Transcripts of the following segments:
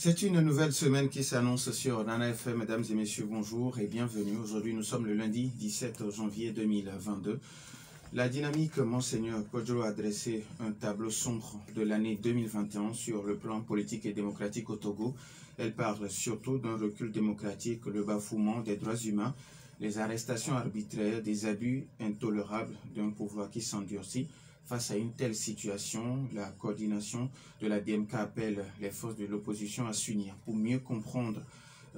C'est une nouvelle semaine qui s'annonce sur Nana FM. Mesdames et messieurs, bonjour et bienvenue. Aujourd'hui, nous sommes le lundi 17 janvier 2022. La dynamique Monseigneur Kodjo a dressé un tableau sombre de l'année 2021 sur le plan politique et démocratique au Togo. Elle parle surtout d'un recul démocratique, le bafouement des droits humains, les arrestations arbitraires, des abus intolérables d'un pouvoir qui s'endurcit. Face à une telle situation, la coordination de la DMK appelle les forces de l'opposition à s'unir. Pour mieux comprendre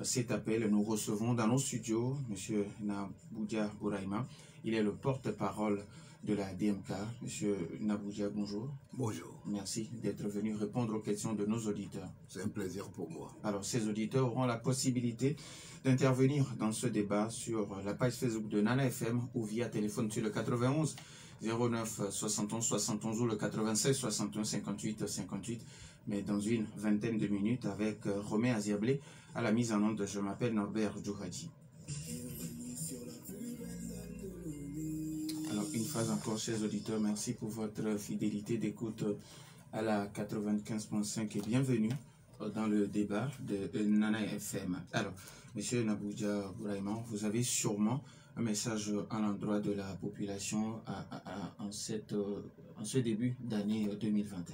cet appel, nous recevons dans nos studios M. Naboudia Bouraima. Il est le porte-parole de la DMK. M. Naboudia, bonjour. Bonjour. Merci d'être venu répondre aux questions de nos auditeurs. C'est un plaisir pour moi. Alors, ces auditeurs auront la possibilité d'intervenir dans ce débat sur la page Facebook de Nana FM ou via téléphone sur le 91 09 71 71 ou le 96 61 58 58, mais dans une vingtaine de minutes avec Romain Aziablé à la mise en onde. Je m'appelle Norbert Djouhadji. Alors, une fois encore, chers auditeurs, merci pour votre fidélité d'écoute à la 95.5 et bienvenue dans le débat de Nana FM. Alors, Monsieur Naboudia Bouraima, vous avez sûrement un message à l'endroit de la population en ce début d'année 2021.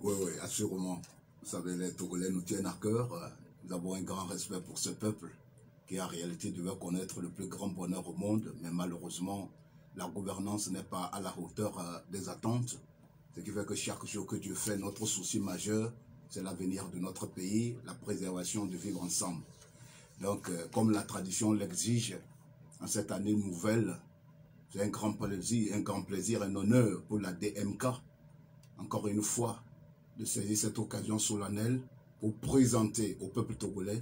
Oui, assurément. Vous savez, les Togolais nous tiennent à cœur. Nous avons un grand respect pour ce peuple qui, en réalité, devait connaître le plus grand bonheur au monde. Mais malheureusement, la gouvernance n'est pas à la hauteur des attentes. Ce qui fait que chaque jour que Dieu fait, notre souci majeur, c'est l'avenir de notre pays, la préservation de vivre ensemble. Donc, comme la tradition l'exige, en cette année nouvelle, c'est un grand plaisir, un honneur pour la DMK, encore une fois, de saisir cette occasion solennelle pour présenter au peuple togolais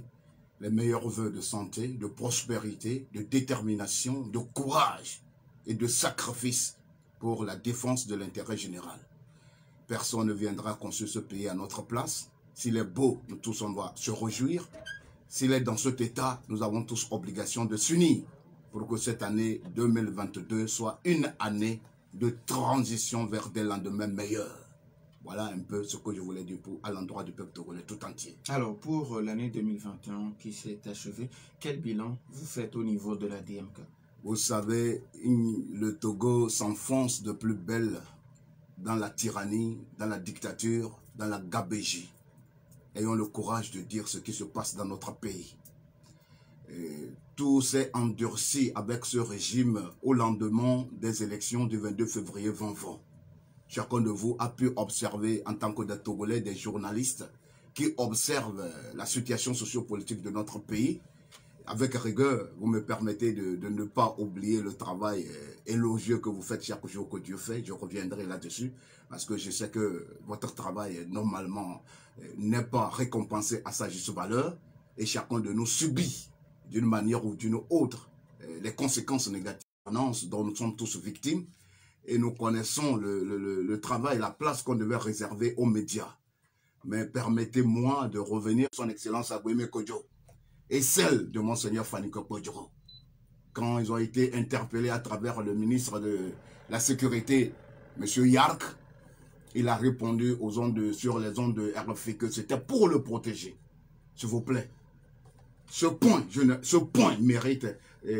les meilleurs vœux de santé, de prospérité, de détermination, de courage et de sacrifice pour la défense de l'intérêt général. Personne ne viendra construire ce pays à notre place. S'il est beau, nous tous on va se réjouir. S'il est dans cet état, nous avons tous obligation de s'unir pour que cette année 2022 soit une année de transition vers des lendemains meilleurs. Voilà un peu ce que je voulais dire à l'endroit du peuple togolais tout entier. Alors, pour l'année 2021 qui s'est achevée, quel bilan vous faites au niveau de la DMK? Vous savez, le Togo s'enfonce de plus belle dans la tyrannie, dans la dictature, dans la gabégie. Ayons le courage de dire ce qui se passe dans notre pays. Tout s'est endurci avec ce régime au lendemain des élections du 22 février 2020. Chacun de vous a pu observer en tant que des Togolais, des journalistes qui observent la situation sociopolitique de notre pays. Avec rigueur, vous me permettez de ne pas oublier le travail élogieux que vous faites chaque jour que Dieu fait. Je reviendrai là-dessus parce que je sais que votre travail, normalement, n'est pas récompensé à sa juste valeur et chacun de nous subit d'une manière ou d'une autre les conséquences négatives dont nous sommes tous victimes et nous connaissons le travail, la place qu'on devait réserver aux médias. Mais permettez-moi de revenir sur son excellence Agouime Kodjo et celle de Monseigneur Faniko Kodjo. Quand ils ont été interpellés à travers le ministre de la Sécurité, M. Yark, il a répondu sur les ondes de RFI que c'était pour le protéger. S'il vous plaît. Ce point mérite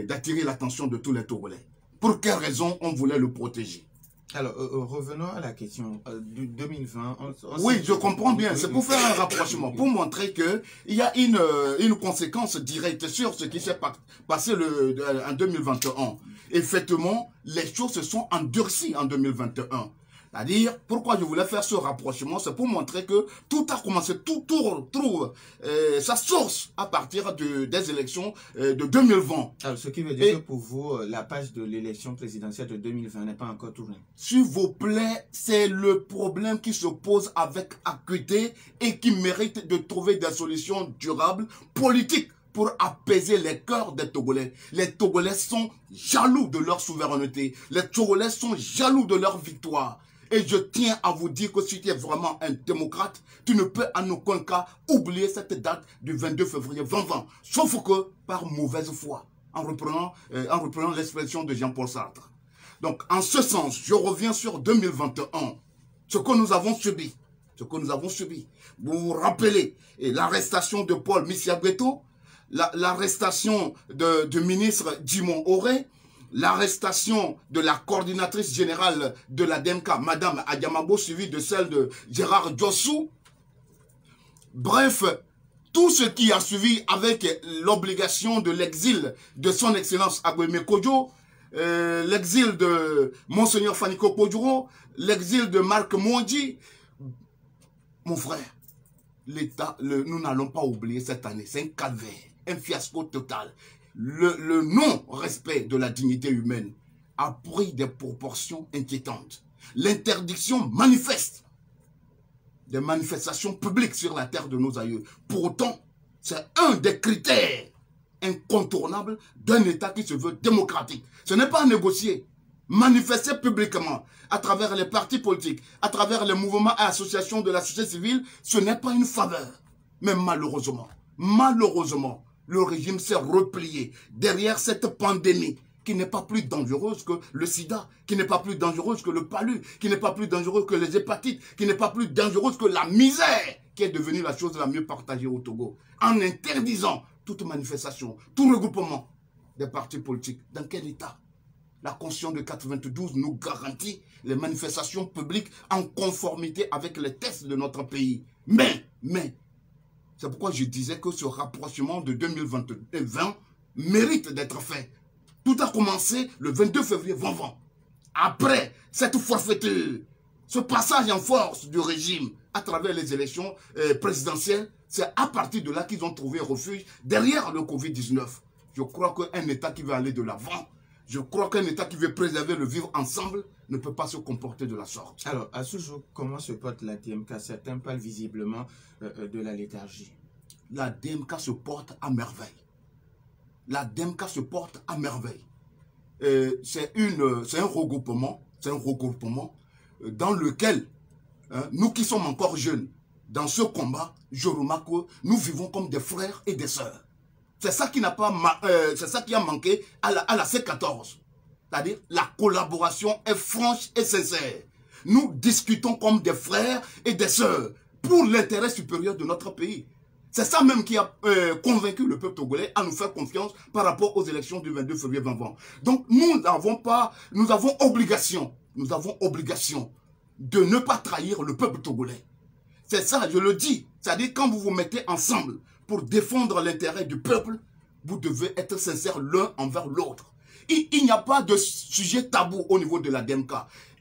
d'attirer l'attention de tous les Togolais. Pour quelle raison on voulait le protéger? Alors, revenons à la question du 2020. Oui, je comprends bien. C'est pour faire un rapprochement, pour montrer qu'il y a une conséquence directe sur ce qui s'est passé en 2021. Effectivement, les choses se sont endurcies en 2021. C'est-à-dire, pourquoi je voulais faire ce rapprochement, c'est pour montrer que tout a commencé, tout trouve sa source à partir des élections de 2020. Alors, ce qui veut dire que pour vous, la page de l'élection présidentielle de 2020 n'est pas encore tournée. S'il vous plaît, c'est le problème qui se pose avec acuité et qui mérite de trouver des solutions durables, politiques, pour apaiser les cœurs des Togolais. Les Togolais sont jaloux de leur souveraineté. Les Togolais sont jaloux de leur victoire. Et je tiens à vous dire que si tu es vraiment un démocrate, tu ne peux en aucun cas oublier cette date du 22 février 2020. Sauf que par mauvaise foi, en reprenant l'expression de Jean-Paul Sartre. Donc, en ce sens, je reviens sur 2021. Ce que nous avons subi. ce que nous avons subi. Vous vous rappelez l'arrestation de Paul Missiabreto, l'arrestation du ministre Dimon Auré, l'arrestation de la coordinatrice générale de la DEMCA, Madame Adiamabo, suivie de celle de Gérard Diossou. Bref, tout ce qui a suivi avec l'obligation de l'exil de son Excellence Agweme Kodjo, l'exil de Monseigneur Faniko Kodjuro, l'exil de Marc Mondi. Mon frère, l'État, nous n'allons pas oublier cette année, c'est un calvaire, un fiasco total. Le non-respect de la dignité humaine a pris des proportions inquiétantes. L'interdiction manifeste des manifestations publiques sur la terre de nos aïeux. Pourtant, c'est un des critères incontournables d'un État qui se veut démocratique. Ce n'est pas à négocier. Manifester publiquement, à travers les partis politiques, à travers les mouvements et associations de la société civile, ce n'est pas une faveur. Mais malheureusement, le régime s'est replié derrière cette pandémie qui n'est pas plus dangereuse que le sida, qui n'est pas plus dangereuse que le palu, qui n'est pas plus dangereuse que les hépatites, qui n'est pas plus dangereuse que la misère, qui est devenue la chose la mieux partagée au Togo, en interdisant toute manifestation, tout regroupement des partis politiques. Dans quel état? La Constitution de 92 nous garantit les manifestations publiques en conformité avec les textes de notre pays. Mais, c'est pourquoi je disais que ce rapprochement de 2020 mérite d'être fait. Tout a commencé le 22 février 2020. Après cette forfaiture, ce passage en force du régime à travers les élections présidentielles, c'est à partir de là qu'ils ont trouvé refuge derrière le Covid-19. Je crois qu'un État qui veut aller de l'avant, je crois qu'un État qui veut préserver le vivre ensemble ne peut pas se comporter de la sorte. Alors, à ce jour, comment se porte la DMK? Certains parlent visiblement de la léthargie. La DMK se porte à merveille. La DMK se porte à merveille. C'est un regroupement dans lequel, nous qui sommes encore jeunes, dans ce combat, je remarque que nous vivons comme des frères et des sœurs. C'est ça qui n'a pas, c'est ça qui a manqué à la C14. C'est-à-dire, la collaboration est franche et sincère. Nous discutons comme des frères et des sœurs pour l'intérêt supérieur de notre pays. C'est ça même qui a convaincu le peuple togolais à nous faire confiance par rapport aux élections du 22 février 2020. Donc nous avons obligation de ne pas trahir le peuple togolais. C'est ça, je le dis. C'est-à-dire quand vous vous mettez ensemble pour défendre l'intérêt du peuple, vous devez être sincères l'un envers l'autre. Il n'y a pas de sujet tabou au niveau de la DMK.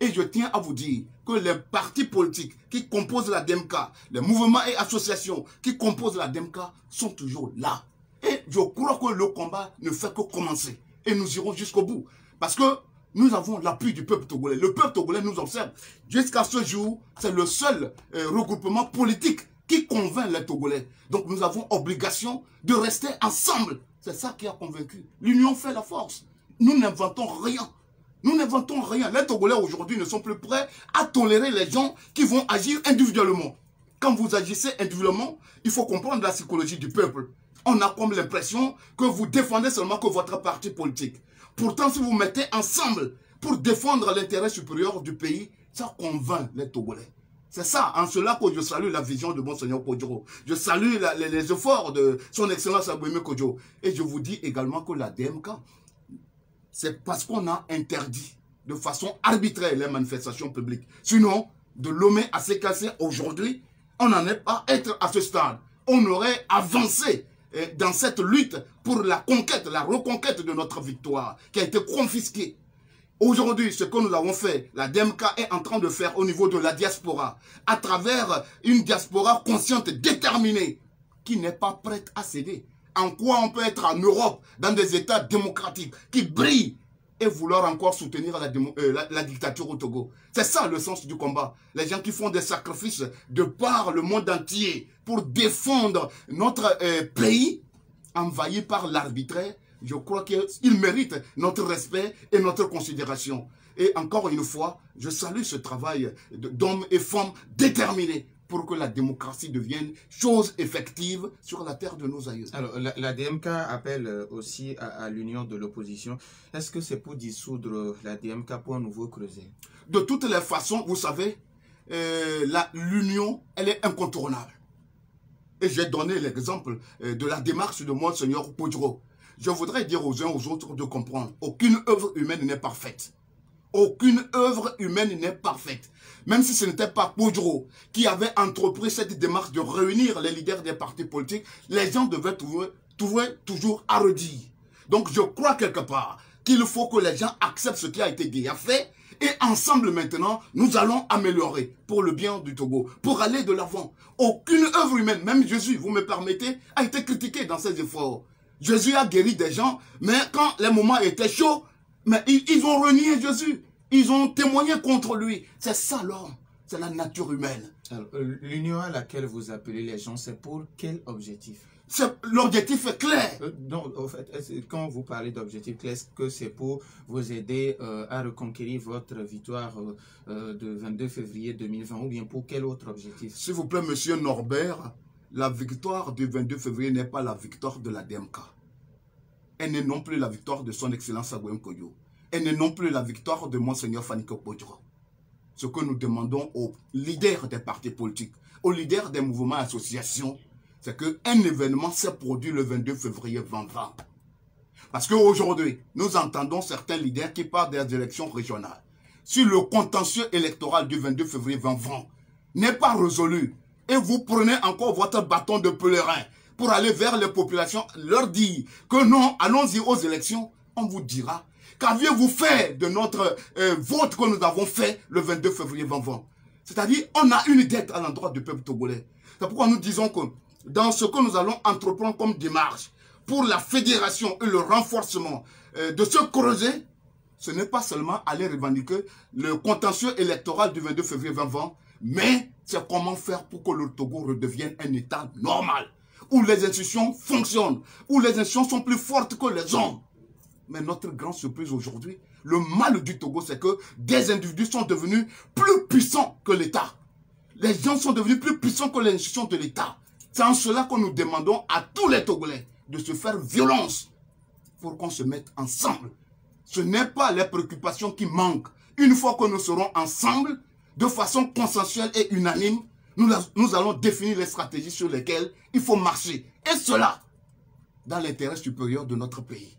Et je tiens à vous dire que les partis politiques qui composent la DMK, les mouvements et associations qui composent la DMK sont toujours là. Et je crois que le combat ne fait que commencer. Et nous irons jusqu'au bout. Parce que nous avons l'appui du peuple togolais. Le peuple togolais nous observe. Jusqu'à ce jour, c'est le seul regroupement politique qui convainc les Togolais. Donc nous avons obligation de rester ensemble. C'est ça qui a convaincu. L'union fait la force. Nous n'inventons rien. Nous n'inventons rien. Les Togolais aujourd'hui ne sont plus prêts à tolérer les gens qui vont agir individuellement. Quand vous agissez individuellement, il faut comprendre la psychologie du peuple. On a comme l'impression que vous défendez seulement que votre parti politique. Pourtant, si vous mettez ensemble pour défendre l'intérêt supérieur du pays, ça convainc les Togolais. C'est ça, en cela que je salue la vision de Monseigneur Kodjoro. Je salue les efforts de son Excellence Agweme Kodjo. Et je vous dis également que la DMK, c'est parce qu'on a interdit de façon arbitraire les manifestations publiques. Sinon, de Lomé à Sekase aujourd'hui, on n'en est pas être à ce stade. On aurait avancé dans cette lutte pour la conquête, la reconquête de notre victoire qui a été confisquée. Aujourd'hui, ce que nous avons fait, la DMK est en train de faire au niveau de la diaspora, à travers une diaspora consciente, déterminée, qui n'est pas prête à céder. En quoi on peut être en Europe, dans des États démocratiques qui brillent, et vouloir encore soutenir la dictature au Togo. C'est ça le sens du combat. Les gens qui font des sacrifices de par le monde entier pour défendre notre pays envahi par l'arbitraire, je crois qu'ils méritent notre respect et notre considération. Et encore une fois, je salue ce travail d'hommes et femmes déterminés pour que la démocratie devienne chose effective sur la terre de nos aïeux. Alors, la DMK appelle aussi à l'union de l'opposition. Est-ce que c'est pour dissoudre la DMK pour un nouveau creuset? De toutes les façons, vous savez, l'union, elle est incontournable. Et j'ai donné l'exemple de la démarche de Monseigneur Poudreau. Je voudrais dire aux uns aux autres de comprendre, aucune œuvre humaine n'est parfaite. Aucune œuvre humaine n'est parfaite. Même si ce n'était pas Poudreau qui avait entrepris cette démarche de réunir les leaders des partis politiques, les gens devaient trouver toujours à redire. Donc je crois quelque part qu'il faut que les gens acceptent ce qui a été déjà fait et ensemble maintenant, nous allons améliorer pour le bien du Togo, pour aller de l'avant. Aucune œuvre humaine, même Jésus, vous me permettez, a été critiqué dans ses efforts. Jésus a guéri des gens, mais quand les moments étaient chauds, mais ils ont renié Jésus. Ils ont témoigné contre lui. C'est ça l'homme. C'est la nature humaine. L'union à laquelle vous appelez les gens, c'est pour quel objectif? L'objectif est clair. Donc, en fait, quand vous parlez d'objectif clair, est-ce que c'est pour vous aider à reconquérir votre victoire de 22 février 2020 ou bien pour quel autre objectif? S'il vous plaît, monsieur Norbert, la victoire du 22 février n'est pas la victoire de la DMK. Elle n'est non plus la victoire de son excellence Agouem Koyo. Elle n'est non plus la victoire de Monseigneur Faniko Podro. Ce que nous demandons aux leaders des partis politiques, aux leaders des mouvements et associations, c'est qu'un événement s'est produit le 22 février 2020. Parce qu'aujourd'hui, nous entendons certains leaders qui parlent des élections régionales. Si le contentieux électoral du 22 février 2020 n'est pas résolu, et vous prenez encore votre bâton de pèlerin pour aller vers les populations, leur dire que non, allons-y aux élections, on vous dira, qu'aviez-vous fait de notre vote que nous avons fait le 22 février 2020? C'est-à-dire, on a une dette à l'endroit du peuple togolais. C'est pourquoi nous disons que dans ce que nous allons entreprendre comme démarche pour la fédération et le renforcement de ce creuset, ce n'est pas seulement aller revendiquer le contentieux électoral du 22 février 2020, mais c'est comment faire pour que le Togo redevienne un État normal, où les institutions fonctionnent, où les institutions sont plus fortes que les hommes. Mais notre grande surprise aujourd'hui, le mal du Togo, c'est que des individus sont devenus plus puissants que l'État. Les gens sont devenus plus puissants que les institutions de l'État. C'est en cela que nous demandons à tous les Togolais de se faire violence pour qu'on se mette ensemble. Ce n'est pas les préoccupations qui manquent. Une fois que nous serons ensemble, de façon consensuelle et unanime, nous allons définir les stratégies sur lesquelles il faut marcher. Et cela, dans l'intérêt supérieur de notre pays.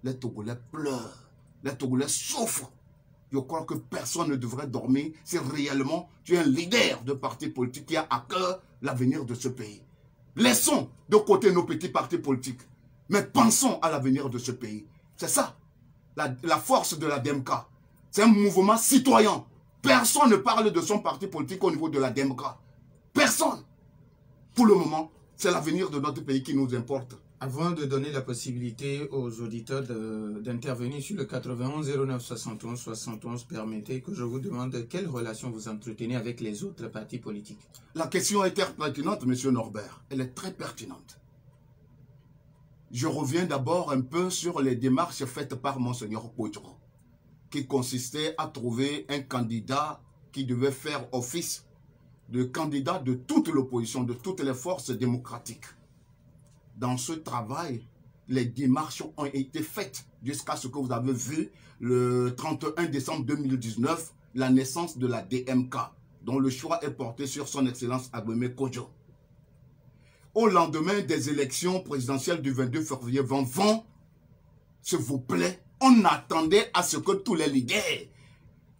Les Togolais pleurent, les Togolais souffrent. Je crois que personne ne devrait dormir si réellement tu es un leader de parti politique qui a à cœur l'avenir de ce pays. Laissons de côté nos petits partis politiques, mais pensons à l'avenir de ce pays. C'est ça, la force de la DMK. C'est un mouvement citoyen. Personne ne parle de son parti politique au niveau de la DMK. Personne. Pour le moment, c'est l'avenir de notre pays qui nous importe. Avant de donner la possibilité aux auditeurs d'intervenir sur le 91 09 71 71, permettez que je vous demande quelle relation vous entretenez avec les autres partis politiques. La question est très pertinente, monsieur Norbert. Elle est très pertinente. Je reviens d'abord un peu sur les démarches faites par Monseigneur Podro, qui consistait à trouver un candidat qui devait faire office de candidat de toute l'opposition, de toutes les forces démocratiques. Dans ce travail, les démarches ont été faites jusqu'à ce que vous avez vu le 31 décembre 2019, la naissance de la DMK, dont le choix est porté sur son excellence Agouem Koyo. Au lendemain des élections présidentielles du 22 février 2020, s'il vous plaît, on attendait à ce que tous les leaders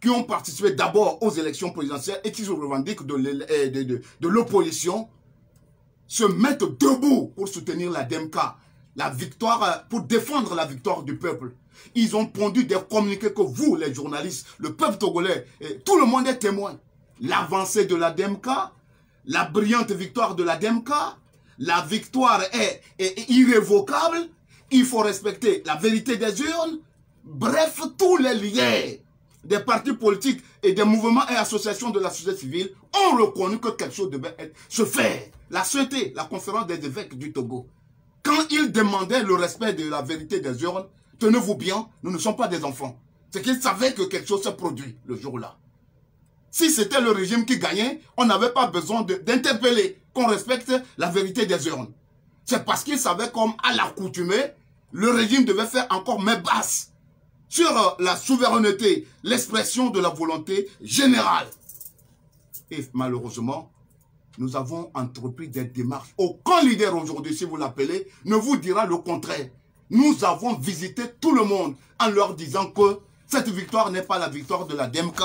qui ont participé d'abord aux élections présidentielles et qui se revendiquent de l'opposition se mettent debout pour soutenir la DMK, la victoire, pour défendre la victoire du peuple. Ils ont pondu des communiqués que vous, les journalistes, le peuple togolais, tout le monde est témoin. L'avancée de la DMK, la brillante victoire de la DMK, la victoire est irrévocable, il faut respecter la vérité des urnes. Bref, tous les liens des partis politiques et des mouvements et associations de la société civile ont reconnu que quelque chose devait se faire. La CET, la conférence des évêques du Togo, quand ils demandaient le respect de la vérité des urnes, tenez-vous bien, nous ne sommes pas des enfants. C'est qu'ils savaient que quelque chose s'est produit le jour-là. Si c'était le régime qui gagnait, on n'avait pas besoin d'interpeller qu'on respecte la vérité des urnes. C'est parce qu'ils savaient comme à l'accoutumée, le régime devait faire encore main basse sur la souveraineté, l'expression de la volonté générale. Et malheureusement, nous avons entrepris des démarches. Aucun leader aujourd'hui, si vous l'appelez, ne vous dira le contraire. Nous avons visité tout le monde en leur disant que cette victoire n'est pas la victoire de la DMK,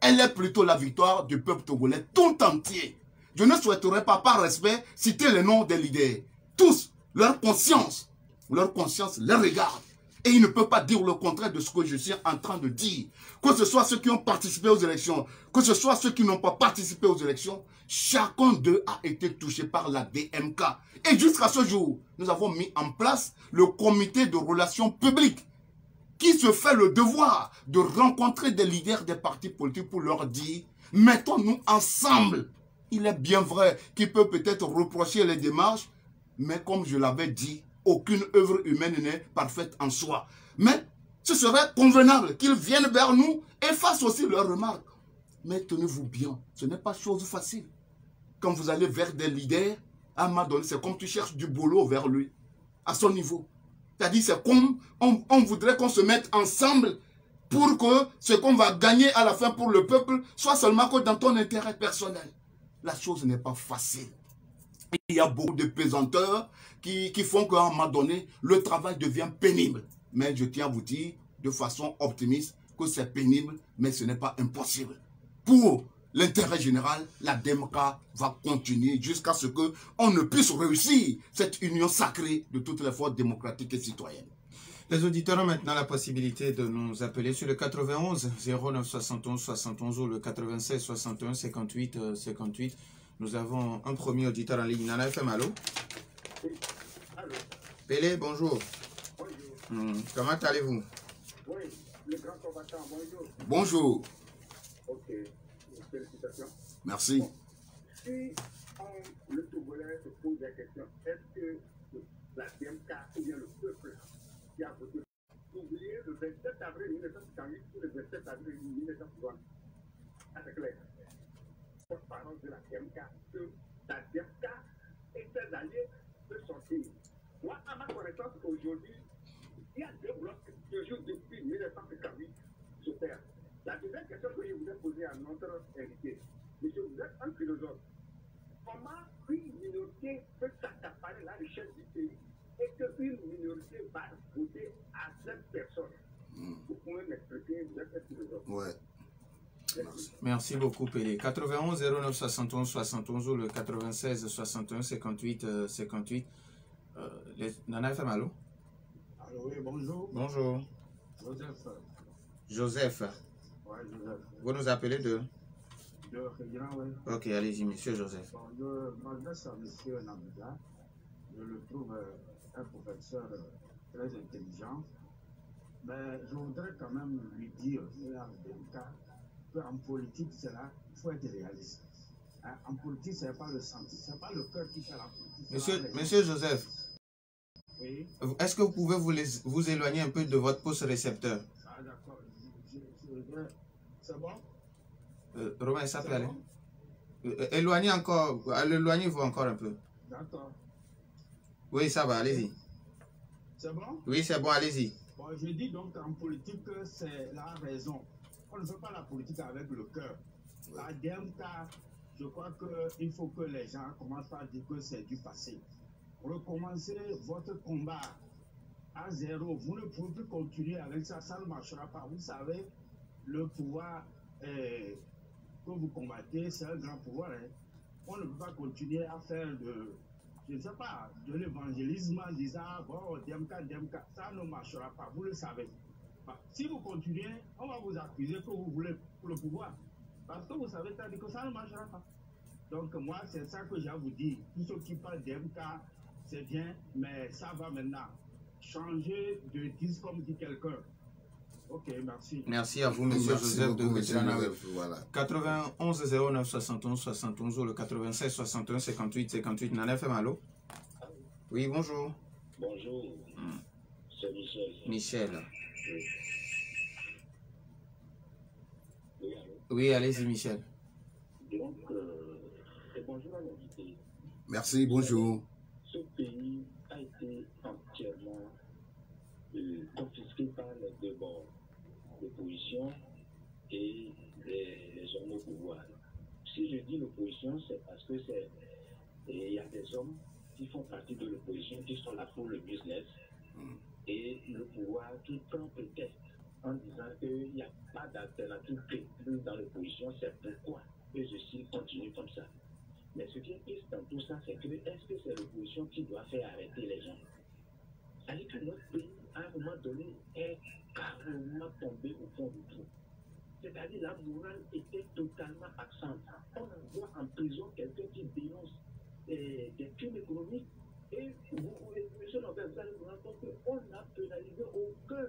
elle est plutôt la victoire du peuple togolais tout entier. Je ne souhaiterais pas, par respect, citer les noms des leaders. Tous, leur conscience les regarde. Et ils ne peuvent pas dire le contraire de ce que je suis en train de dire. Que ce soit ceux qui ont participé aux élections, que ce soit ceux qui n'ont pas participé aux élections, chacun d'eux a été touché par la DMK. Et jusqu'à ce jour, nous avons mis en place le comité de relations publiques qui se fait le devoir de rencontrer des leaders des partis politiques pour leur dire « mettons-nous ensemble ». Il est bien vrai qu'il peut peut-être reprocher les démarches, mais comme je l'avais dit, aucune œuvre humaine n'est parfaite en soi. Mais ce serait convenable qu'ils viennent vers nous et fassent aussi leurs remarques. Mais tenez-vous bien, ce n'est pas chose facile. Quand vous allez vers des leaders, à un moment donné, c'est comme tu cherches du boulot vers lui, à son niveau. C'est-à-dire, c'est comme on voudrait qu'on se mette ensemble pour que ce qu'on va gagner à la fin pour le peuple soit seulement que dans ton intérêt personnel. La chose n'est pas facile. Il y a beaucoup de pesanteurs qui font qu'à un moment donné, le travail devient pénible. Mais je tiens à vous dire de façon optimiste que c'est pénible, mais ce n'est pas impossible. Pour l'intérêt général, la DMK va continuer jusqu'à ce qu'on ne puisse réussir cette union sacrée de toutes les forces démocratiques et citoyennes. Les auditeurs ont maintenant la possibilité de nous appeler sur le 91 09 71 71 ou le 96 61 58 58. Nous avons un premier auditeur en ligne. Nana FM, allô? Oui. Allô? Pélé, bonjour. Bonjour. Comment allez-vous? Oui, le grand combattant, bonjour. Bonjour. Ok, félicitations. Merci. Bon, si le Togolais se pose la question, est-ce que la DMK ou bien le peuple qui a voté, oubliez le 27 avril 1958 ou le 27 avril 1960, c'est clair. Porte-parole de la DMK, que la DMK et ses alliés peuvent sortir. Moi, à ma connaissance, aujourd'hui, il y a deux blocs toujours depuis 1958 se perdent. La deuxième question que je voulais poser à notre invité, monsieur, vous êtes un philosophe. Comment une minorité peut s'accaparer la richesse du pays et qu'une minorité va voter à cette personne? Vous pouvez m'expliquer, vous êtes un philosophe. Ouais. Merci beaucoup, Pélé. 91 09 71 71 ou le 96 61 58 58. Nana FM, allô? Allô, oui, bonjour. Bonjour. Joseph. Joseph. Ouais, Joseph. Vous nous appelez de? De Réguin, oui. Ok, allez-y, monsieur Joseph. Bon, je m'adresse à monsieur Nabida. Je le trouve un professeur très intelligent. Mais je voudrais quand même lui dire, qu'en politique, il faut être réaliste. Hein? En politique, ce n'est pas le sens, ce n'est pas le cœur qui fait la politique. Monsieur Joseph, oui. Est-ce que vous pouvez vous éloigner un peu de votre poste récepteur? Ah, d'accord. C'est bon? Romain, ça peut aller. Éloignez encore, éloignez-vous encore un peu. D'accord. Oui, ça va, allez-y. C'est bon? Oui, c'est bon, allez-y. Bon, je dis donc en politique, c'est la raison. On ne fait pas la politique avec le cœur. La DMK, je crois qu'il faut que les gens commencent à dire que c'est du passé. Recommencez votre combat à zéro. Vous ne pouvez plus continuer avec ça, ça ne marchera pas. Vous savez, le pouvoir que vous combattez, c'est un grand pouvoir. Hein. On ne peut pas continuer à faire je ne sais pas, de l'évangélisme en disant, bon, DMK, ça ne marchera pas, vous le savez. Bah, si vous continuez, on va vous accuser que vous voulez pour le pouvoir. Parce que vous savez que ça ne marchera pas. Donc moi, c'est ça que j'ai à vous dire. Tous ceux qui parlent DMK, c'est bien, mais ça va maintenant changer de disque comme dit quelqu'un. Ok, merci. Merci à vous, monsieur Joseph de Métrana. Voilà. 91 09 71 71 ou le 96 61 58 58. Nana FM, allô? Oui, bonjour. Bonjour, c'est Michel. Michel. Oui. Oui, allô? Oui, allez-y, Michel. Donc, et bonjour à l'invité. Merci, bonjour. Ce pays a été entièrement confisqué par les deux bords, l'opposition et les hommes au pouvoir. Si je dis l'opposition, c'est parce que il y a des hommes qui font partie de l'opposition, qui sont là pour le business, et le pouvoir qui prend prétexte en disant qu'il n'y a pas d'alternative crédible dans l'opposition, c'est pourquoi que ceci continue comme ça. Mais ce qui est triste dans tout ça, c'est que est-ce que c'est l'opposition qui doit faire arrêter les gens? C'est-à-dire que notre pays, à un moment donné, est carrément tombé au fond du trou. C'est-à-dire la morale était totalement absente. On envoie en prison quelqu'un qui dénonce des crimes économiques. Et vous, M. Lambert, vous allez vous rendre compte qu'on n'a pénalisé aucun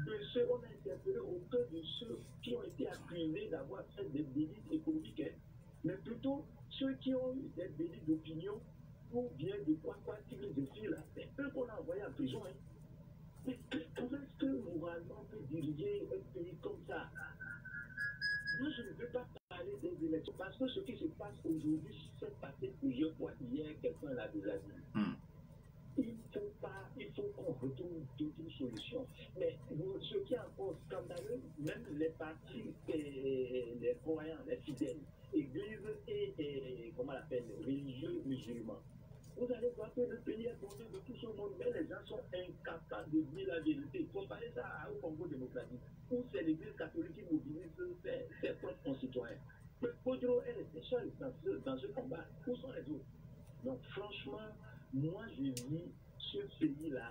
de ceux, on a interpellé aucun de ceux qui ont été accusés d'avoir fait des délits économiques, hein, mais plutôt ceux qui ont eu des délits d'opinion ou bien de quoi qu'ils défient là. C'est eux qu'on a envoyés en prison. Hein. Mais comment est-ce que moralement on peut diriger un pays comme ça? Moi, je ne veux pas parler des élections parce que ce qui se passe aujourd'hui s'est passé plusieurs fois. Hier, quelqu'un l'a déjà dit. Il faut qu'on retrouve toute une solution. Mais ce qui est encore scandaleux, même les partis, les croyants, les fidèles, églises et comment on l'appelle, religieux musulmans, vous allez voir que le pays est tombé de tout ce monde, mais les gens sont incapables de dire la vérité. Comparez ça au Congo démocratique, où c'est l'église catholique qui mobilise ses propres concitoyens. Mais Kodjo, elle était seule dans ce combat. Où sont les autres? Donc franchement, moi je dis, ce pays-là,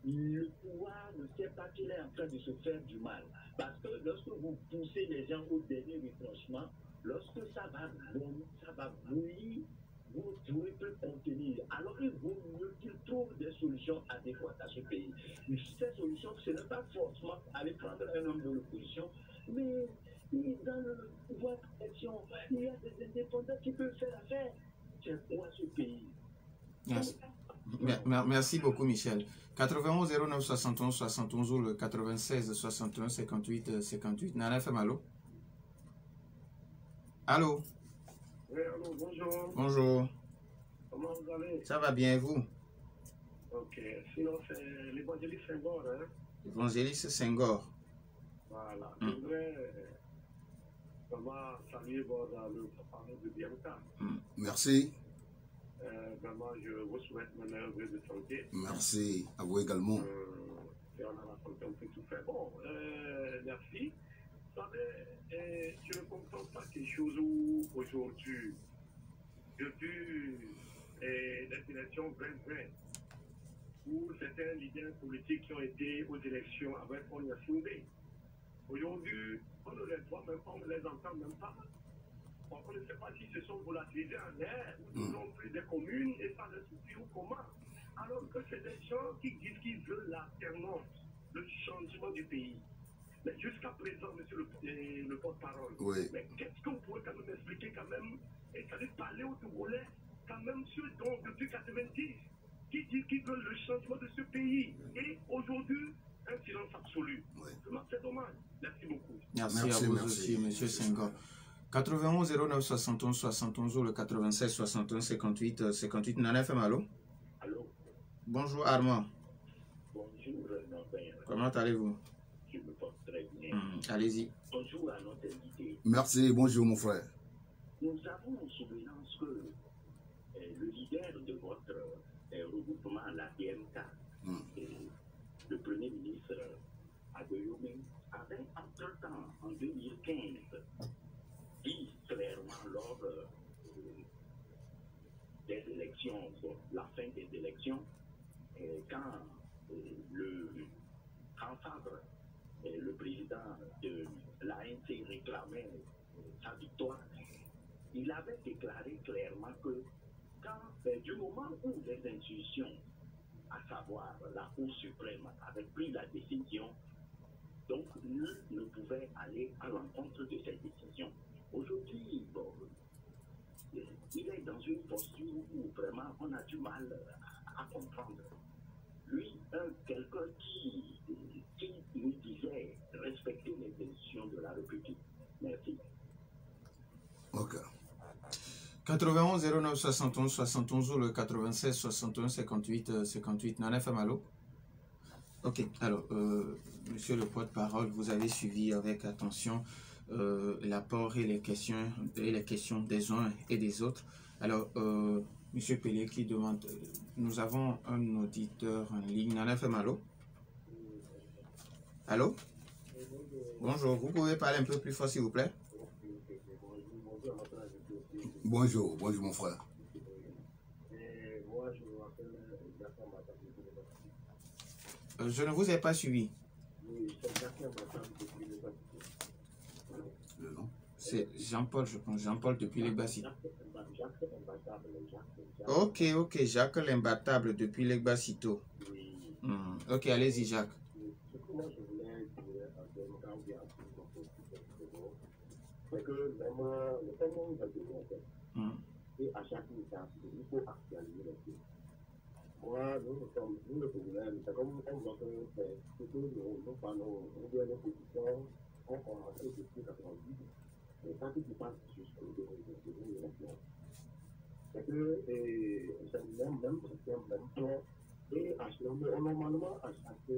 le pouvoir ne sait pas qu'il est en train de se faire du mal. Parce que lorsque vous poussez les gens au dernier retranchement, lorsque ça va bouillir, vous ne pouvez plus contenir. Alors il vaut mieux qu'ils trouvent des solutions adéquates à ce pays. Ces solutions, ce n'est pas forcément aller prendre un homme de l'opposition, mais dans le pouvoir d'action, il y a des indépendants qui peuvent faire affaire. C'est quoi ce pays? Merci beaucoup, Michel. 91 09 71 71 ou le 96 61 58 58. Nana FM, allô? Allô? Oui, allô, bonjour. Bonjour. Comment vous allez? Ça va bien, et vous? Ok, sinon c'est l'évangéliste Senghor, hein? Évangéliste Senghor. Voilà, je voudrais vraiment saluer le parler de Bianca. Merci. Vraiment, je vous souhaite mon meilleur vœu de santé. Merci à vous également. Et on a la santé, on peut tout faire. Bon, merci. Vous savez, je ne comprends pas quelque chose où aujourd'hui, depuis les élections 2020, où certains leaders politiques qui ont été aux élections avec Onya Sindé, aujourd'hui, on ne les voit même pas, on ne les entend même pas. On ne sait pas s'ils se sont volatilisés en air, ou ils ont pris des communes et ça ne suffit ou comment. Alors que c'est des gens qui disent qu'ils veulent l'alternance, le changement du pays. Mais jusqu'à présent, monsieur le porte-parole, Oui. mais qu'est-ce qu'on pourrait quand même expliquer quand même, et ça veut parler aux Togolais, quand même ceux dont depuis 90, qui disent qu'ils veulent le changement de ce pays. Et aujourd'hui, un silence absolu. Oui. C'est dommage. Merci beaucoup. Merci à vous aussi, M. Senghor. 91 09 71 71 ou le 96 61 58 58. Nana FM, allô? Allô? Bonjour Armand. Bonjour, Norbert. Comment allez-vous? Je me porte très bien. Allez-y. Bonjour à notre invité. Merci, bonjour mon frère. Nous avons en souvenance que le leader de votre regroupement, la DMK, le premier ministre Adeyomi, avait entre-temps, en 2015, dit clairement lors des élections, la fin des élections, quand le grand Fabre, le président de l'ANC, réclamait sa victoire, il avait déclaré clairement que du moment où les institutions, à savoir la Cour suprême, avaient pris la décision, donc nul ne pouvait aller à l'encontre de cette décision. Aujourd'hui, bon, il est dans une posture où vraiment on a du mal à comprendre. Lui, quelqu'un qui nous disait respecter les décisions de la République. Merci. Ok. 91 09 71 71 ou le 96 61 58 58. Nana FM, allô? Ok, alors, monsieur le porte-parole, vous avez suivi avec attention l'apport et les questions des uns et des autres. Alors, Monsieur Pelé qui demande, nous avons un auditeur en ligne. Nana FM, allô? Allô? Bonjour, vous pouvez parler un peu plus fort s'il vous plaît? Bonjour, bonjour mon frère. Je ne vous ai pas suivi. Le nom? C'est Jean-Paul, je pense. Jean-Paul depuis les Bassito. Ok, ok, Jacques l'imbattable depuis les Bassito. Ok, allez-y Jacques. C'est que vraiment, le fait qu'on va développer, et à chaque étape, il faut actualiser les choses. Moi, nous le Togolais, c'est comme on voit que c'est que nous parlons, on doit nos positions, on commence depuis 90, mais quand tu passes jusqu'au développement, c'est que c'est même temps, et normalement, à chaque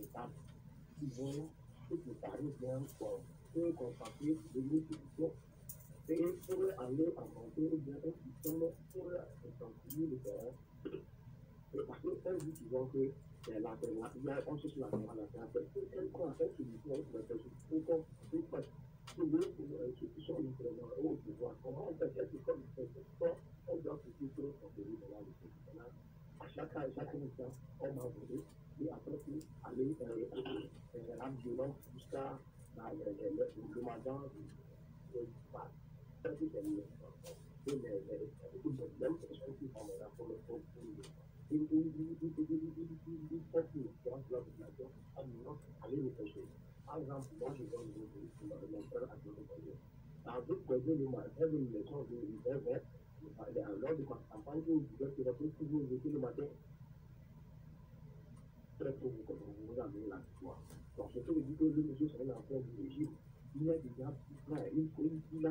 étape, ils vont se préparer bien pour constater de nos positions et pour aller inventer bien un système pour continuer le terrain. Et parce qu'elles disent souvent que on cherche la terre à la terre. Quelle solution pour faire ceux qui sont librement au pouvoir? Comment on fait quelque chose comme ça? On doit se dire qu'on peut aller dans le là. À chaque instant, on va voter et après aller la violence jusqu'à le mandat de passe. C'est tout c'est même personnes qui sont là pour le aller le pêcher. Par exemple, moi je donne mon frère à dans d'autres projets, le matin, une leçon de l'hiver vert, lors de ma campagne, je disais que je toujours jeter le matin. Très tôt, vous amenez la victoire. Donc, ce que je dis que le monsieur serait l'enfant du régime, il est déjà prêt, il est prêt, il y a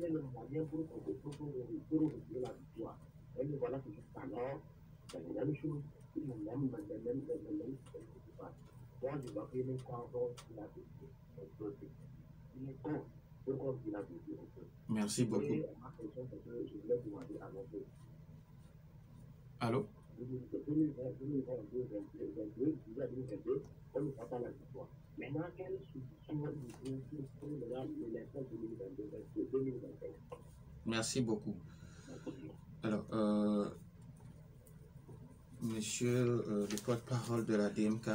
le moyen pour retirer la victoire. Et voilà que jusqu'alors, c'est la même chose, il me même, moi je vois que les cordons, il a été, il est con, pourquoi il a été. Merci beaucoup. Et ma question, c'est que je voulais demander à notre... Allô? 2022, on ne va pas la victoire. Maintenant, quelle solution pour l'élection 2022-2025? Merci beaucoup. Alors, monsieur le porte-parole de la DMK,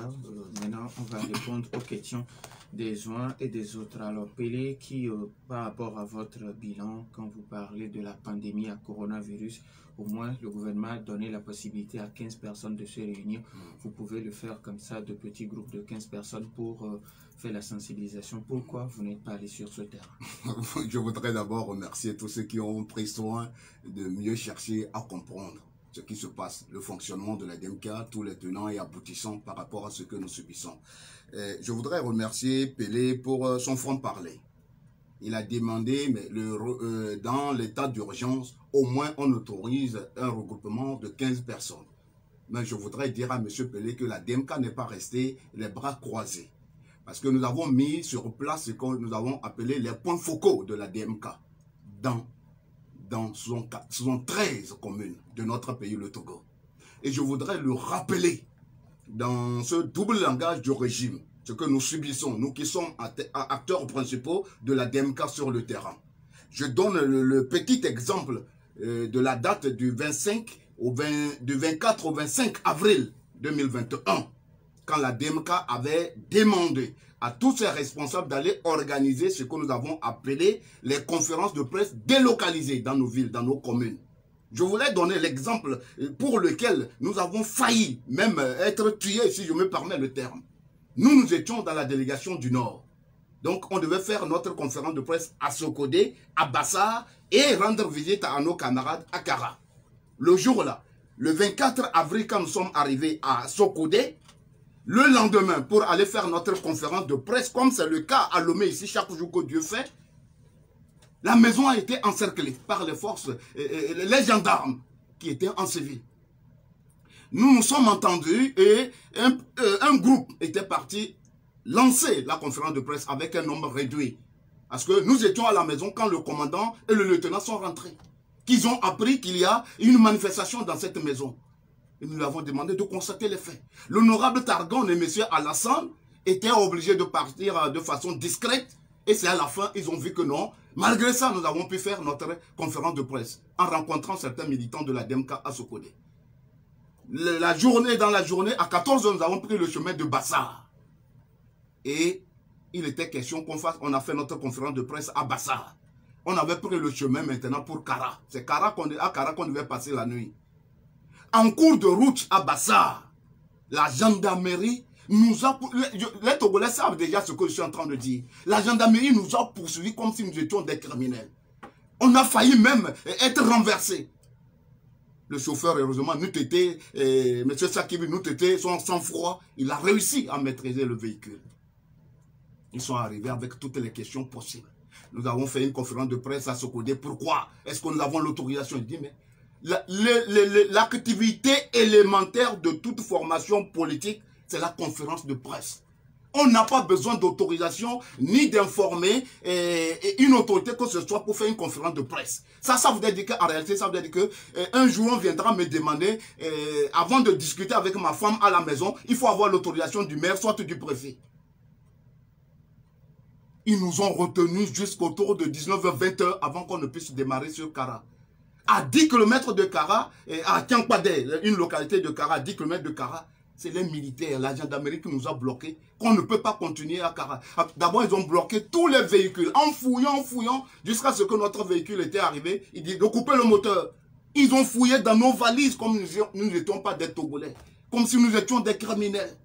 maintenant on va répondre aux questions des uns et des autres. Alors, Pelé, qui par rapport à votre bilan, quand vous parlez de la pandémie à coronavirus, au moins le gouvernement a donné la possibilité à 15 personnes de se réunir. Vous pouvez le faire comme ça, de petits groupes de 15 personnes pour faire la sensibilisation. Pourquoi vous n'êtes pas allé sur ce terrain? Je voudrais d'abord remercier tous ceux qui ont pris soin de mieux chercher à comprendre ce qui se passe, le fonctionnement de la DMK, tous les tenants et aboutissants par rapport à ce que nous subissons. Je voudrais remercier Pelé pour son franc-parler. Il a demandé, mais dans l'état d'urgence, au moins on autorise un regroupement de 15 personnes. Mais je voudrais dire à M. Pelé que la DMK n'est pas restée les bras croisés. Parce que nous avons mis sur place ce que nous avons appelé les points focaux de la DMK dans 73 communes de notre pays, le Togo. Et je voudrais le rappeler dans ce double langage du régime, ce que nous subissons, nous qui sommes acteurs principaux de la DMK sur le terrain. Je donne le petit exemple de la date du 24 au 25 avril 2021, quand la DMK avait demandé à tous ses responsables d'aller organiser ce que nous avons appelé les conférences de presse délocalisées dans nos villes, dans nos communes. Je voulais donner l'exemple pour lequel nous avons failli même être tués, si je me permets le terme. Nous étions dans la délégation du Nord. Donc, on devait faire notre conférence de presse à Sokodé, à Bassa, et rendre visite à nos camarades à Kara. Le jour-là, le 24 avril, quand nous sommes arrivés à Sokodé, le lendemain, pour aller faire notre conférence de presse, comme c'est le cas à Lomé ici, chaque jour que Dieu fait, la maison a été encerclée par les forces, les gendarmes qui étaient en civil. Nous nous sommes entendus et un groupe était parti lancé la conférence de presse avec un nombre réduit. Parce que nous étions à la maison quand le commandant et le lieutenant sont rentrés. Qu'ils ont appris qu'il y a une manifestation dans cette maison. Et nous lui avons demandé de constater les faits. L'honorable Targon et M. Alassane étaient obligés de partir de façon discrète. Et c'est à la fin, ils ont vu que non. Malgré ça, nous avons pu faire notre conférence de presse en rencontrant certains militants de la DEMK à Sokodé. Dans la journée, à 14 h, nous avons pris le chemin de Bassar. Et il était question qu'on a fait notre conférence de presse à Bassar. On avait pris le chemin maintenant pour Kara. C'est à Kara qu'on devait passer la nuit. En cours de route à Bassar, la gendarmerie nous a... Les Togolais savent déjà ce que je suis en train de dire. La gendarmerie nous a poursuivis comme si nous étions des criminels. On a failli même être renversés. Le chauffeur, heureusement, M. Sakibi, son sang-froid, il a réussi à maîtriser le véhicule. Ils sont arrivés avec toutes les questions possibles. Nous avons fait une conférence de presse à Sokodé. Pourquoi est-ce que nous avons l'autorisation? Il dit, mais l'activité élémentaire de toute formation politique, c'est la conférence de presse. On n'a pas besoin d'autorisation ni d'informer une autorité que ce soit pour faire une conférence de presse. Ça veut dire qu'en réalité, ça veut dire qu'un jour, on viendra me demander, avant de discuter avec ma femme à la maison, il faut avoir l'autorisation du maire, soit du préfet. Ils nous ont retenus jusqu'autour de 19h-20h avant qu'on ne puisse démarrer sur Kara. À 10 km de Kara, à Tiankpade, une localité de Kara, à 10 km de Kara, c'est les militaires, la gendarmerie qui nous a bloqués, qu'on ne peut pas continuer à Kara. D'abord, ils ont bloqué tous les véhicules, en fouillant, jusqu'à ce que notre véhicule était arrivé. Ils disent de couper le moteur. Ils ont fouillé dans nos valises comme nous n'étions pas des Togolais, comme si nous étions des criminels.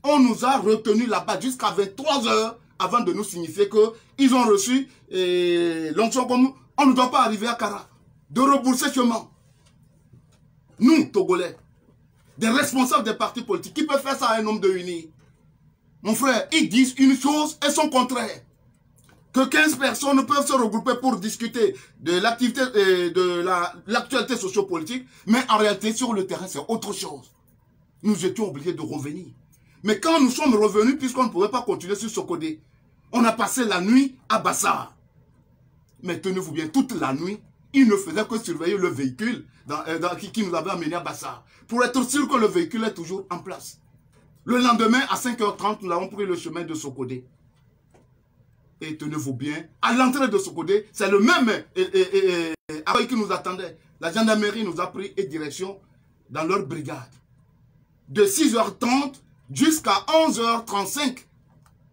On nous a retenus là-bas jusqu'à 23 h avant de nous signifier qu'ils ont reçu l'onction comme on ne doit pas arriver à Kara, de rebourser chemin. Nous, Togolais, des responsables des partis politiques, qui peuvent faire ça à un homme de uni? Mon frère, ils disent une chose et son contraire. Que 15 personnes peuvent se regrouper pour discuter de l'activité de l'actualité sociopolitique, mais en réalité, sur le terrain, c'est autre chose. Nous étions obligés de revenir. Mais quand nous sommes revenus, puisqu'on ne pouvait pas continuer sur Sokodé, on a passé la nuit à Bassar. Mais tenez-vous bien, toute la nuit, ils ne faisaient que surveiller le véhicule qui nous avait amené à Bassar, pour être sûr que le véhicule est toujours en place. Le lendemain, à 5 h 30, nous avons pris le chemin de Sokodé. Et tenez-vous bien, à l'entrée de Sokodé, c'est le même accueil qui nous attendait. La gendarmerie nous a pris et direction dans leur brigade. De 6 h 30 jusqu'à 11 h 35,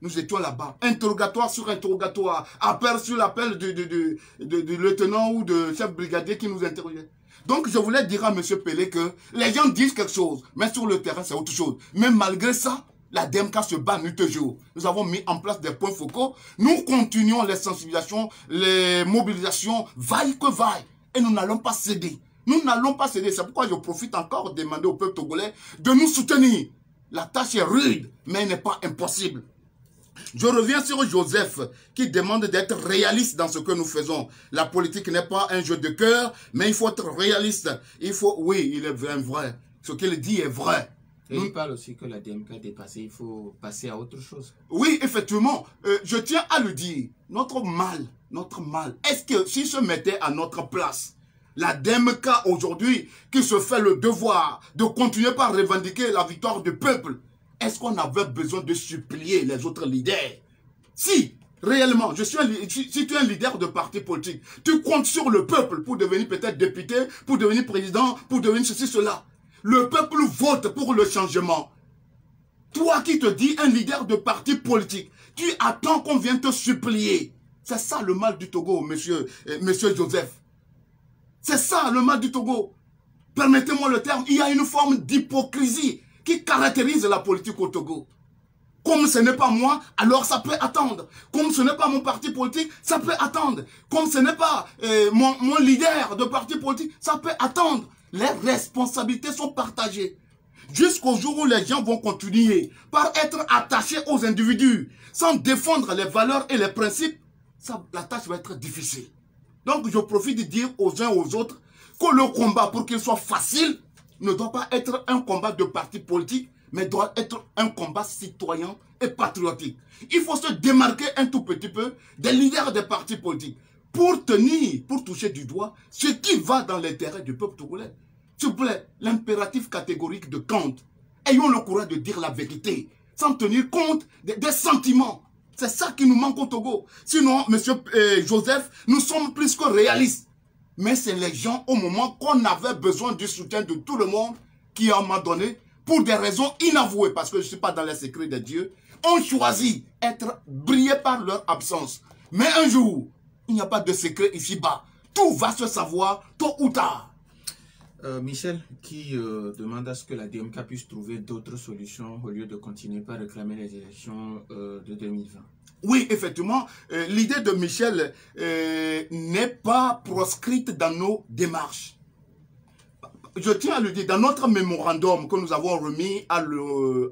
nous étions là-bas. Interrogatoire sur interrogatoire, appel sur l'appel du lieutenant ou de chef brigadier qui nous interrogeait. Donc je voulais dire à M. Pelé que les gens disent quelque chose, mais sur le terrain c'est autre chose. Mais malgré ça, la DEMK se bat nuit et jour. Nous avons mis en place des points focaux. Nous continuons les sensibilisations, les mobilisations, vaille que vaille. Et nous n'allons pas céder. Nous n'allons pas céder. C'est pourquoi je profite encore de demander au peuple togolais de nous soutenir. La tâche est rude, mais elle n'est pas impossible. Je reviens sur Joseph qui demande d'être réaliste dans ce que nous faisons. La politique n'est pas un jeu de cœur, mais il faut être réaliste. Il faut, oui, il est vrai. Ce qu'il dit est vrai. Et il parle aussi que la DMK est dépassée, il faut passer à autre chose. Oui, effectivement, je tiens à le dire. Notre mal, est-ce que s'il se mettait à notre place, la DMK aujourd'hui, qui se fait le devoir de continuer par revendiquer la victoire du peuple, est-ce qu'on avait besoin de supplier les autres leaders? Si, réellement, si tu es un leader de parti politique, tu comptes sur le peuple pour devenir peut-être député, pour devenir président, pour devenir ceci, cela. Le peuple vote pour le changement. Toi qui te dis un leader de parti politique, tu attends qu'on vienne te supplier. C'est ça le mal du Togo, monsieur Joseph. C'est ça le mal du Togo. Permettez-moi le terme, il y a une forme d'hypocrisie qui caractérise la politique au Togo. Comme ce n'est pas moi, alors ça peut attendre. Comme ce n'est pas mon parti politique, ça peut attendre. Comme ce n'est pas mon leader de parti politique, ça peut attendre. Les responsabilités sont partagées. Jusqu'au jour où les gens vont continuer par être attachés aux individus, sans défendre les valeurs et les principes, la tâche va être difficile. Donc je profite de dire aux uns aux autres que le combat, pour qu'il soit facile, ne doit pas être un combat de parti politique, mais doit être un combat citoyen et patriotique. Il faut se démarquer un tout petit peu des leaders des partis politiques pour toucher du doigt ce qui va dans l'intérêt du peuple togolais. S'il vous plaît, l'impératif catégorique de Kant, ayons le courage de dire la vérité, sans tenir compte des sentiments. C'est ça qui nous manque au Togo. Sinon, monsieur Joseph, nous sommes plus que réalistes. Mais c'est les gens, au moment qu'on avait besoin du soutien de tout le monde, qui, à un moment donné, pour des raisons inavouées, parce que je ne suis pas dans les secrets de Dieu, ont choisi d'être brillés par leur absence. Mais un jour, il n'y a pas de secret ici-bas. Tout va se savoir tôt ou tard. Michel, qui demande à ce que la DMK puisse trouver d'autres solutions au lieu de continuer par réclamer les élections de 2020. Oui, effectivement, l'idée de Michel n'est pas proscrite dans nos démarches. Je tiens à le dire, dans notre mémorandum que nous avons remis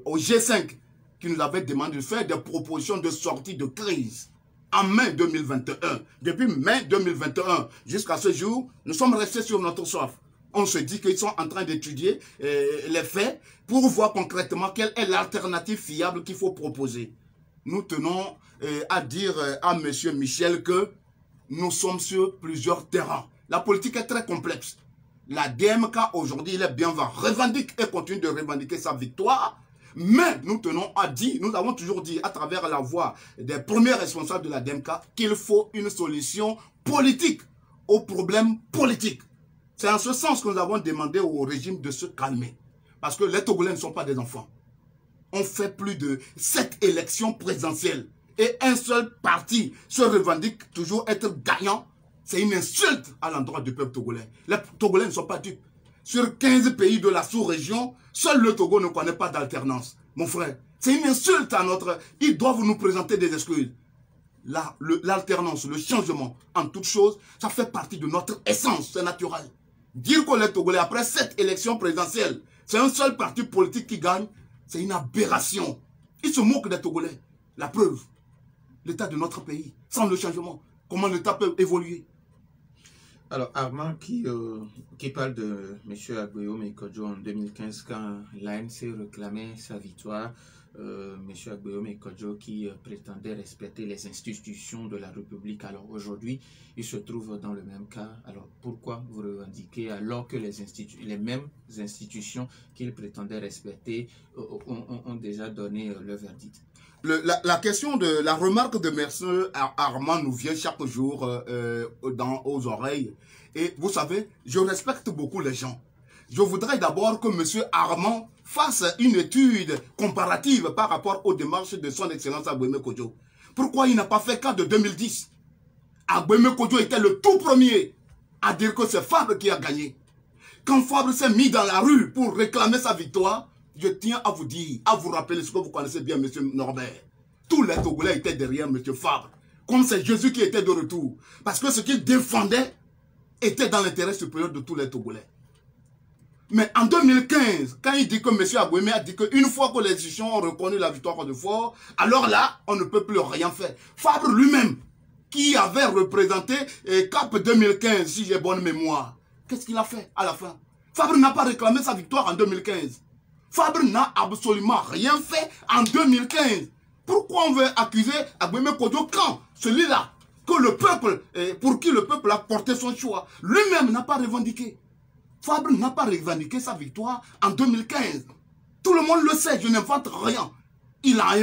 au G5, qui nous avait demandé de faire des propositions de sortie de crise en mai 2021. Depuis mai 2021 jusqu'à ce jour, nous sommes restés sur notre soif. On se dit qu'ils sont en train d'étudier les faits pour voir concrètement quelle est l'alternative fiable qu'il faut proposer. Nous tenons à dire à M. Michel que nous sommes sur plusieurs terrains. La politique est très complexe. La DMK aujourd'hui, il est bien va revendique et continue de revendiquer sa victoire. Mais nous tenons à dire, nous avons toujours dit à travers la voix des premiers responsables de la DMK qu'il faut une solution politique aux problèmes politiques. C'est en ce sens que nous avons demandé au régime de se calmer. Parce que les Togolais ne sont pas des enfants. On fait plus de 7 élections présidentielles. Et un seul parti se revendique toujours être gagnant. C'est une insulte à l'endroit du peuple togolais. Les Togolais ne sont pas dupes. Sur 15 pays de la sous-région, seul le Togo ne connaît pas d'alternance. Mon frère, c'est une insulte à notre... Ils doivent nous présenter des excuses. L'alternance, le changement, en toute chose, ça fait partie de notre essence, c'est naturel. Dire que les Togolais, après 7 élections présidentielles, c'est un seul parti politique qui gagne, c'est une aberration. Ils se moquent des Togolais. La preuve, l'état de notre pays, sans le changement, comment l'État peut évoluer? Alors, Armand qui parle de M. Agbeome Kodjo en 2015, quand l'ANC réclamait sa victoire, M. Agbeome Kodjo qui prétendait respecter les institutions de la République. Alors aujourd'hui, il se trouve dans le même cas. Alors pourquoi vous revendiquez alors que les mêmes institutions qu'il prétendait respecter ont déjà donné leur verdict? La question de la remarque de M. Armand nous vient chaque jour aux oreilles. Et vous savez, je respecte beaucoup les gens. Je voudrais d'abord que M. Armand fasse une étude comparative par rapport aux démarches de son Excellence Agbeome Kodjo. Pourquoi il n'a pas fait cas de 2010? Agbeome Kodjo était le tout premier à dire que c'est Fabre qui a gagné. Quand Fabre s'est mis dans la rue pour réclamer sa victoire, je tiens à vous dire, à vous rappeler ce que vous connaissez bien, M. Norbert. Tous les Togolais étaient derrière M. Fabre. Comme c'est Jésus qui était de retour. Parce que ce qu'il défendait était dans l'intérêt supérieur de tous les Togolais. Mais en 2015, quand il dit que M. Agbeome a dit qu'une fois que les institutions ont reconnu la victoire de Fort, alors là, on ne peut plus rien faire. Fabre lui-même, qui avait représenté CAP 2015, si j'ai bonne mémoire, qu'est-ce qu'il a fait à la fin? Fabre n'a pas réclamé sa victoire en 2015. Fabre n'a absolument rien fait en 2015. Pourquoi on veut accuser Agbeome Kodjo quand celui-là, que le peuple, pour qui le peuple a porté son choix, lui-même n'a pas revendiqué? Fabre n'a pas revendiqué sa victoire en 2015. Tout le monde le sait, je n'invente rien. Il a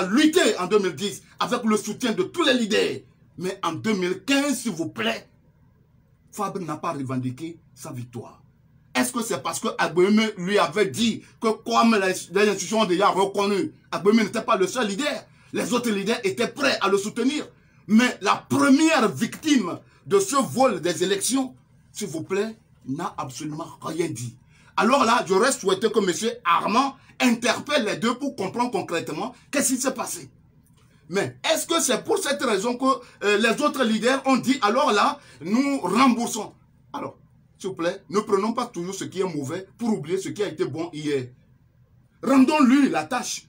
lutté en 2010 avec le soutien de tous les leaders. Mais en 2015, s'il vous plaît, Fabre n'a pas revendiqué sa victoire. Est-ce que c'est parce que Agbeome lui avait dit que comme les institutions ont déjà reconnu, Agbeome n'était pas le seul leader. Les autres leaders étaient prêts à le soutenir. Mais la première victime de ce vol des élections, s'il vous plaît, n'a absolument rien dit. Alors là, j'aurais souhaité que M. Armand interpelle les deux pour comprendre concrètement qu'est-ce qui s'est passé. Mais est-ce que c'est pour cette raison que les autres leaders ont dit, alors là, nous remboursons? Alors, s'il vous plaît, ne prenons pas toujours ce qui est mauvais pour oublier ce qui a été bon hier. Rendons-lui la tâche.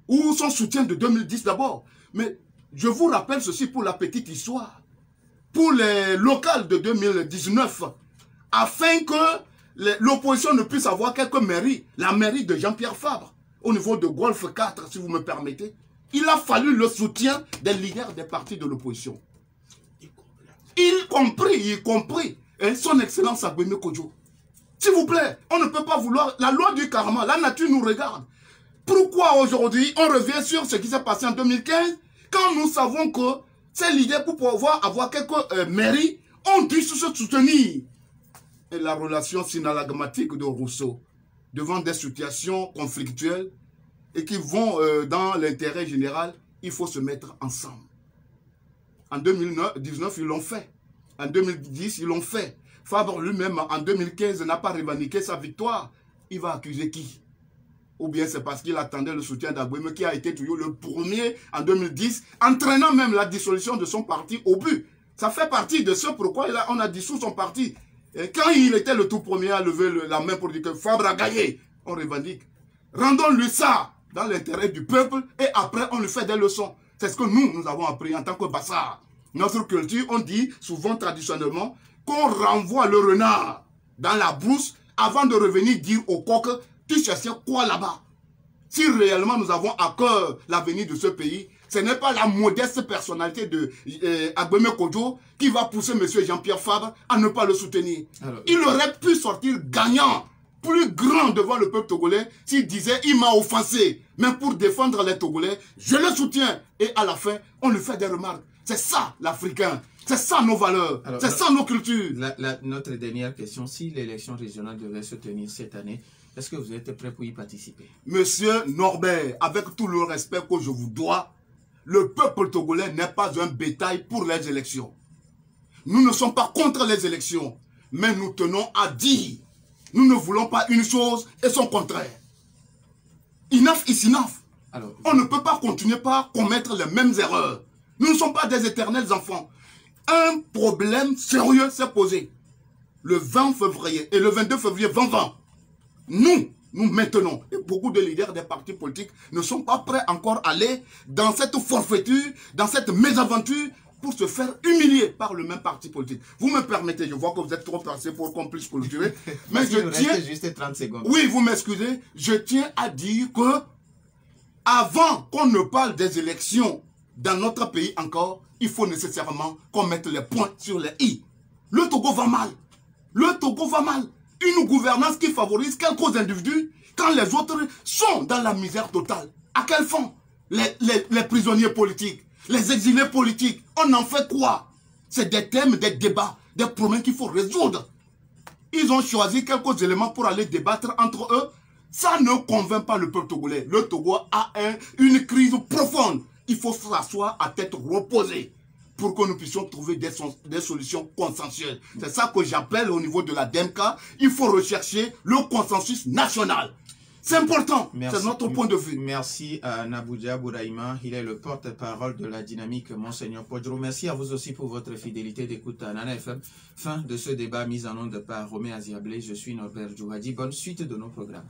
Ou son soutien de 2010 d'abord. Mais je vous rappelle ceci pour la petite histoire. Pour les locales de 2019, afin que l'opposition ne puisse avoir quelques mairies, la mairie de Jean-Pierre Fabre, au niveau de Golfe 4, si vous me permettez, il a fallu le soutien des leaders des partis de l'opposition. Y compris son excellence Agbemé Kodjo. S'il vous plaît, on ne peut pas vouloir la loi du karma, la nature nous regarde. Pourquoi aujourd'hui on revient sur ce qui s'est passé en 2015 quand nous savons que ces leaders, pour pouvoir avoir quelques mairies, ont dû se soutenir. Et la relation synalagmatique de Rousseau devant des situations conflictuelles et qui vont dans l'intérêt général, il faut se mettre ensemble. En 2019, ils l'ont fait. En 2010, ils l'ont fait. Fabre lui-même, en 2015, n'a pas revendiqué sa victoire. Il va accuser qui? Ou bien c'est parce qu'il attendait le soutien d'Agbemé qui a été toujours le premier en 2010, entraînant même la dissolution de son parti au but. Ça fait partie de ce pourquoi on a dissous son parti. Et quand il était le tout premier à lever la main pour dire que Fabre a gagné, on revendique. Rendons-lui ça dans l'intérêt du peuple et après on lui fait des leçons. C'est ce que nous avons appris en tant que Bassar. Notre culture, on dit souvent traditionnellement qu'on renvoie le renard dans la brousse avant de revenir dire au coq, tu cherchais quoi là-bas? Si réellement nous avons à cœur l'avenir de ce pays, ce n'est pas la modeste personnalité de Agbemé Kodjo qui va pousser M. Jean-Pierre Fabre à ne pas le soutenir. Alors, il aurait pu sortir gagnant, plus grand devant le peuple togolais s'il disait il m'a offensé. Mais pour défendre les Togolais, je le soutiens. Et à la fin, on lui fait des remarques. C'est ça l'Africain. C'est ça nos valeurs. C'est ça nos cultures. Notre dernière question, si l'élection régionale devait se tenir cette année, est-ce que vous êtes prêt pour y participer? Monsieur Norbert, avec tout le respect que je vous dois, le peuple togolais n'est pas un bétail pour les élections. Nous ne sommes pas contre les élections, mais nous tenons à dire, nous ne voulons pas une chose et son contraire. Enough is enough. Alors, on ne peut pas continuer par commettre les mêmes erreurs. Nous ne sommes pas des éternels enfants. Un problème sérieux s'est posé le 20 février et le 22 février 2020. Nous maintenons, et beaucoup de leaders des partis politiques ne sont pas prêts encore à aller dans cette forfaiture, dans cette mésaventure, pour se faire humilier par le même parti politique. Vous me permettez, je vois que vous êtes trop passé pour qu'on puisse clôturer, mais je tiens... juste 30 secondes. Oui, vous m'excusez, je tiens à dire que avant qu'on ne parle des élections dans notre pays encore, il faut nécessairement qu'on mette les points sur les i. Le Togo va mal. Le Togo va mal. Une gouvernance qui favorise quelques individus quand les autres sont dans la misère totale. À quel fond? Les prisonniers politiques, les exilés politiques, on en fait quoi? C'est des thèmes, des débats, des problèmes qu'il faut résoudre. Ils ont choisi quelques éléments pour aller débattre entre eux. Ça ne convainc pas le peuple togolais. Le Togo a une crise profonde. Il faut s'asseoir à tête reposée pour que nous puissions trouver des solutions consensuelles. C'est ça que j'appelle au niveau de la DMK. Il faut rechercher le consensus national. C'est important, c'est notre point de vue. Merci à Naboudia Bouraïma, il est le porte-parole de la dynamique Monseigneur Podjo. Merci à vous aussi pour votre fidélité d'écoute à Nana FM. Fin de ce débat mis en onde par Romé Aziablé. Je suis Norbert Djouhadi. Bonne suite de nos programmes.